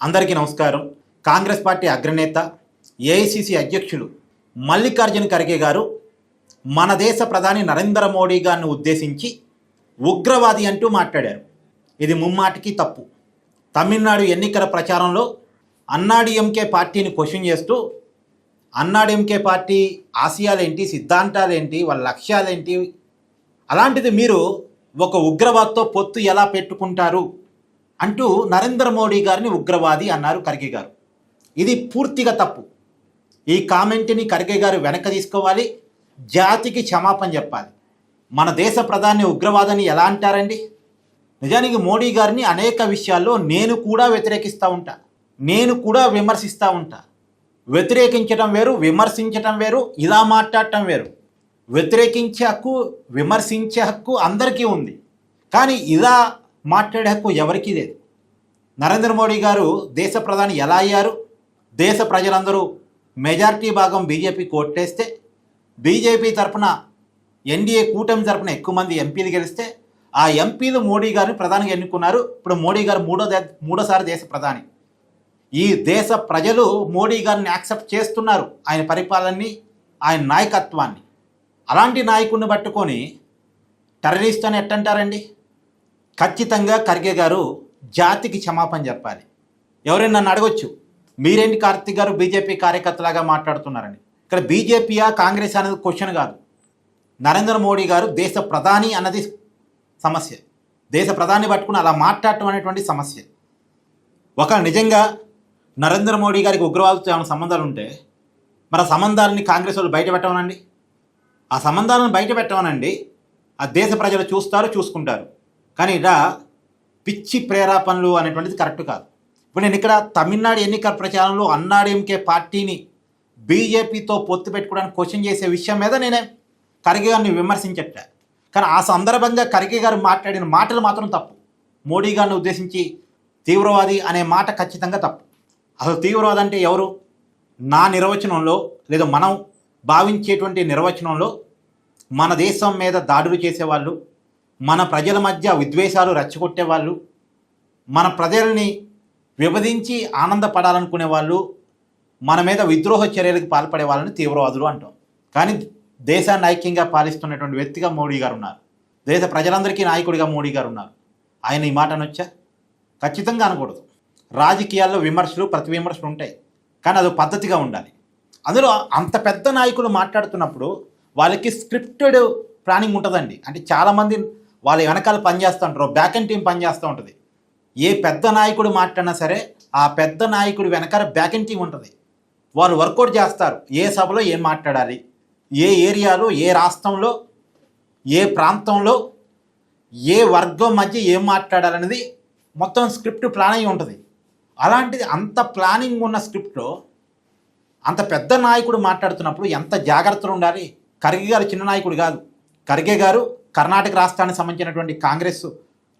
అందరికీ నమస్కారం. కాంగ్రెస్ పార్టీ అగ్రనేత ఏఐసిసి అధ్యక్షులు మల్లికార్జున ఖర్గే గారు మన దేశ ప్రధాని నరేంద్ర మోడీ గారిని ఉద్దేశించి ఉగ్రవాది అంటూ మాట్లాడారు. ఇది ముమ్మాటికి తప్పు. తమిళనాడు ఎన్నికల ప్రచారంలో అన్నాడీఎంకే పార్టీని క్వశ్చన్ చేస్తూ అన్నాడీఎంకే పార్టీ ఆశయాలేంటి, సిద్ధాంతాలేంటి, వాళ్ళ లక్ష్యాలేంటి, అలాంటిది మీరు ఒక ఉగ్రవాదితో పొత్తు ఎలా పెట్టుకుంటారు అంటూ నరేంద్ర మోడీ గారిని ఉగ్రవాది అన్నారు ఖర్గే గారు. ఇది పూర్తిగా తప్పు. ఈ కామెంట్ని ఖర్గే గారు వెనక తీసుకోవాలి, జాతికి క్షమాపణ చెప్పాలి. మన దేశ ప్రధాని ఉగ్రవాదని ఎలా అంటారండి? నిజానికి మోడీ గారిని అనేక విషయాల్లో నేను కూడా వ్యతిరేకిస్తూ ఉంటా, నేను కూడా విమర్శిస్తూ ఉంటా. వ్యతిరేకించడం వేరు, విమర్శించడం వేరు, ఇలా మాట్లాడటం వేరు. వ్యతిరేకించే హక్కు, విమర్శించే హక్కు అందరికీ ఉంది, కానీ ఇలా మాట్లాడే హక్కు ఎవరికీ లేదు. నరేంద్ర మోడీ గారు దేశ ప్రధాని ఎలా అయ్యారు? దేశ ప్రజలందరూ మెజారిటీ భాగం బీజేపీ కోట్టేస్తే, బీజేపీ తరఫున ఎన్డీఏ కూటమి తరఫున ఎక్కువ మంది ఎంపీలు గెలిస్తే ఆ ఎంపీలు మోడీ గారిని ప్రధానిగా ఎన్నుకున్నారు. ఇప్పుడు మోడీ గారు మూడోసారి దేశ ప్రధాని. ఈ దేశ ప్రజలు మోడీ గారిని యాక్సెప్ట్ చేస్తున్నారు, ఆయన పరిపాలనని, ఆయన నాయకత్వాన్ని. అలాంటి నాయకుడిని పట్టుకొని టెర్రరిస్ట్ అని ఎట్టంటారండి? ఖచ్చితంగా ఖర్గే గారు జాతికి క్షమాపణ చెప్పాలి. ఎవరైనా నన్ను అడగొచ్చు, మీరేంటి కార్తీక్ గారు బీజేపీ కార్యకర్తలాగా మాట్లాడుతున్నారని. ఇక్కడ బీజేపీయా కాంగ్రెస్ అనేది క్వశ్చన్ కాదు. నరేంద్ర మోడీ గారు దేశ ప్రధాని అన్నది సమస్య. దేశ ప్రధాని పట్టుకుని అలా మాట్లాడటం అనేటువంటి సమస్య. ఒక నిజంగా నరేంద్ర మోడీ గారికి ఉగ్రవాదులతో ఏమైనా సంబంధాలు ఉంటే మరి ఆ సంబంధాలని కాంగ్రెస్ వాళ్ళు బయట పెట్టమనండి. ఆ సంబంధాలను బయట పెట్టమనండి. ఆ దేశ ప్రజలు చూస్తారు, చూసుకుంటారు. కానీ ఇలా పిచ్చి ప్రేరేపణలు అనేటువంటిది కరెక్ట్ కాదు. ఇప్పుడు నేను ఇక్కడ తమిళనాడు ఎన్నికల ప్రచారంలో అన్నాడీఎంకే పార్టీని బీజేపీతో పొత్తు పెట్టుకోవడానికి క్వశ్చన్ చేసే విషయం మీద నేనే ఖర్గే గారిని విమర్శించట. కానీ ఆ సందర్భంగా ఖర్గే గారు మాట్లాడిన మాటలు మాత్రం తప్పు. మోడీ గారిని ఉద్దేశించి తీవ్రవాది అనే మాట ఖచ్చితంగా తప్పు. అసలు తీవ్రవాది అంటే ఎవరు? నా నిర్వచనంలో, లేదా మనం భావించేటువంటి నిర్వచనంలో మన దేశం మీద దాడులు చేసేవాళ్ళు, మన ప్రజల మధ్య విద్వేషాలు రెచ్చగొట్టేవాళ్ళు, మన ప్రజల్ని విభజించి ఆనందపడాలనుకునే వాళ్ళు, మన మీద విద్రోహ చర్యలకు పాల్పడే వాళ్ళని తీవ్రవాదులు అంటాం. కానీ దేశాన్ని ఐక్యంగా పాలిస్తున్నటువంటి వ్యక్తిగా మోడీ గారు ఉన్నారు. దేశ ప్రజలందరికీ నాయకుడిగా మోడీ గారు ఉన్నారు. ఆయన ఈ మాట అనొచ్చా? ఖచ్చితంగా అనకూడదు. రాజకీయాల్లో విమర్శలు, ప్రతి విమర్శలు ఉంటాయి, కానీ అది పద్ధతిగా ఉండాలి. అందులో అంత పెద్ద నాయకులు మాట్లాడుతున్నప్పుడు వాళ్ళకి స్క్రిప్టెడ్ ప్లానింగ్ ఉంటుందండి. అంటే చాలామంది వాళ్ళ వెనకాల పనిచేస్తూ ఉంటారు, బ్యాక్ అండ్ టీం పనిచేస్తూ ఉంటుంది. ఏ పెద్ద నాయకుడు మాట్లాడినా సరే ఆ పెద్ద నాయకుడు వెనకాల బ్యాక్ అండ్ టీం ఉంటుంది. వాళ్ళు వర్కౌట్ చేస్తారు, ఏ సభలో ఏం మాట్లాడాలి, ఏ ఏరియాలో, ఏ రాష్ట్రంలో, ఏ ప్రాంతంలో, ఏ వర్గం మధ్య ఏం మాట్లాడాలనేది మొత్తం స్క్రిప్ట్ ప్లాన్ అయి ఉంటుంది. అలాంటిది అంత ప్లానింగ్ ఉన్న స్క్రిప్ట్లో అంత పెద్ద నాయకుడు మాట్లాడుతున్నప్పుడు ఎంత జాగ్రత్తలు ఉండాలి. ఖర్గే గారు చిన్న నాయకుడు కాదు. ఖర్గే గారు కర్ణాటక రాష్ట్రానికి సంబంధించినటువంటి కాంగ్రెస్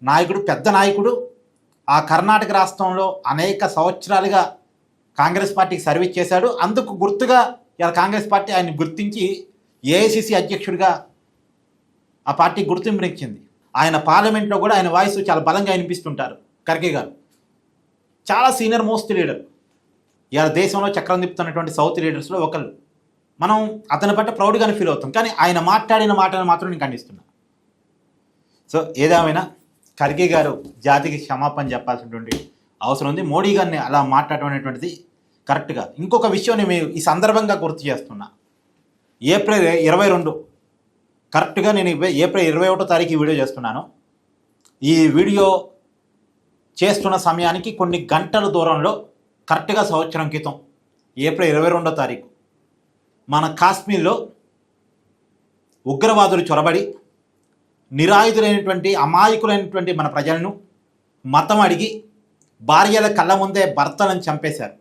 నాయకుడు, పెద్ద నాయకుడు. ఆ కర్ణాటక రాష్ట్రంలో అనేక సంవత్సరాలుగా కాంగ్రెస్ పార్టీకి సర్వీస్ చేశాడు. అందుకు గుర్తుగా ఇలా కాంగ్రెస్ పార్టీ ఆయన్ని గుర్తించి ఏఐసిసి అధ్యక్షుడిగా ఆ పార్టీకి గుర్తింపునిచ్చింది. ఆయన పార్లమెంట్లో కూడా ఆయన వాయిస్ చాలా బలంగా వినిపిస్తుంటారు. ఖర్గే గారు చాలా సీనియర్ మోస్ట్ లీడర్. ఇలా దేశంలో చక్రం తిప్పుతున్నటువంటి సౌత్ లీడర్స్లో ఒకళ్ళు. మనం అతని పట్ల ప్రౌడ్గానే ఫీల్ అవుతాం, కానీ ఆయన మాట్లాడిన మాటను మాత్రం నేను ఖండిస్తున్నా. సో ఏదేమైనా ఖర్గే గారు జాతికి క్షమాపణ చెప్పాల్సినటువంటి అవసరం ఉంది. మోడీ గారిని అలా మాట్లాడటం అనేటువంటిది కరెక్ట్ కాదు. ఇంకొక విషయం నేను ఈ సందర్భంగా గుర్తు చేస్తున్నా. ఏప్రిల్ 22 కరెక్ట్గా నేను ఏప్రిల్ 21వ తారీఖు ఈ వీడియో చేస్తున్నాను. ఈ వీడియో చేస్తున్న సమయానికి కొన్ని గంటల దూరంలో కరెక్ట్గా సంవత్సరం క్రితం ఏప్రిల్ 22వ తారీఖు మన కాశ్మీర్లో ఉగ్రవాదులు చొరబడి నిరాయుధులైనటువంటి అమాయకులైనటువంటి మన ప్రజలను మతం అడిగి భార్యల కళ్ళ ముందే భర్తలను చంపేశారు.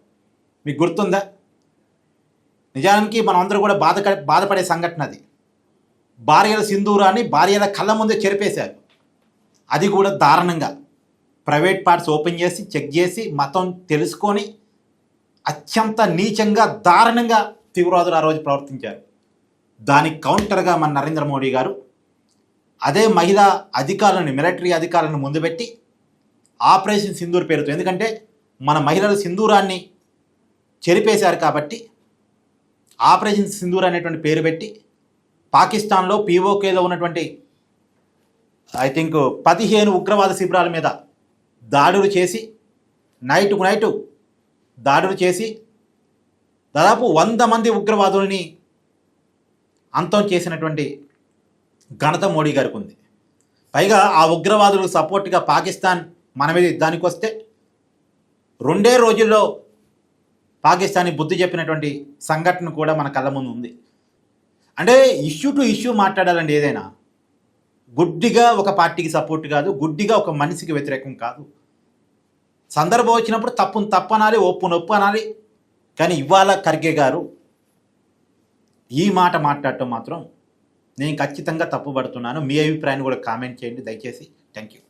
మీకు గుర్తుందా? నిజానికి మనం అందరూ కూడా బాధపడే సంఘటన అది. భార్యల సింధూరాన్ని భార్యల కళ్ళ ముందే చెరిపేశారు. అది కూడా దారుణంగా ప్రైవేట్ పార్ట్స్ ఓపెన్ చేసి చెక్ చేసి మతం తెలుసుకొని అత్యంత నీచంగా, దారుణంగా తీవ్రవాదులు ఆ రోజు ప్రవర్తించారు. దానికి కౌంటర్గా మన నరేంద్ర మోడీ గారు అదే మహిళా అధికారులను, మిలిటరీ అధికారులను ముందు పెట్టి ఆపరేషన్ సింధూర్ పేరుతో, ఎందుకంటే మన మహిళల సింధూరాన్ని చెరిపేశారు కాబట్టి ఆపరేషన్ సింధూర్ అనేటువంటి పేరు పెట్టి పాకిస్తాన్లో పీఓకేలో ఉన్నటువంటి ఐ థింక్ 15 ఉగ్రవాద శిబిరాల మీద దాడులు చేసి నైటుకు నైటు దాడులు చేసి దాదాపు 100 మంది ఉగ్రవాదుల్ని అంతం చేసినటువంటి ఘనత మోడీ గారికి ఉంది. పైగా ఆ ఉగ్రవాదులకు సపోర్ట్గా పాకిస్తాన్ మన మీద యుద్ధానికి వస్తే 2 రోజుల్లో పాకిస్తాన్ని బుద్ధి చెప్పినటువంటి సంఘటన కూడా మన కళ్ళ ముందు ఉంది. అంటే ఇష్యూ టు ఇష్యూ మాట్లాడాలండి. ఏదైనా గుడ్డిగా ఒక పార్టీకి సపోర్ట్ కాదు, గుడ్డిగా ఒక మనిషికి వ్యతిరేకం కాదు. సందర్భం వచ్చినప్పుడు తప్పును తప్పనాలి, ఒప్పును ఒప్పు అనాలి. కానీ ఇవాళ ఖర్గే గారు ఈ మాట మాట్లాడటం మాత్రం నేను ఖచ్చితంగా తప్పుపడుతున్నాను. మీ అభిప్రాయాన్ని కూడా కామెంట్ చేయండి దయచేసి. Thank you.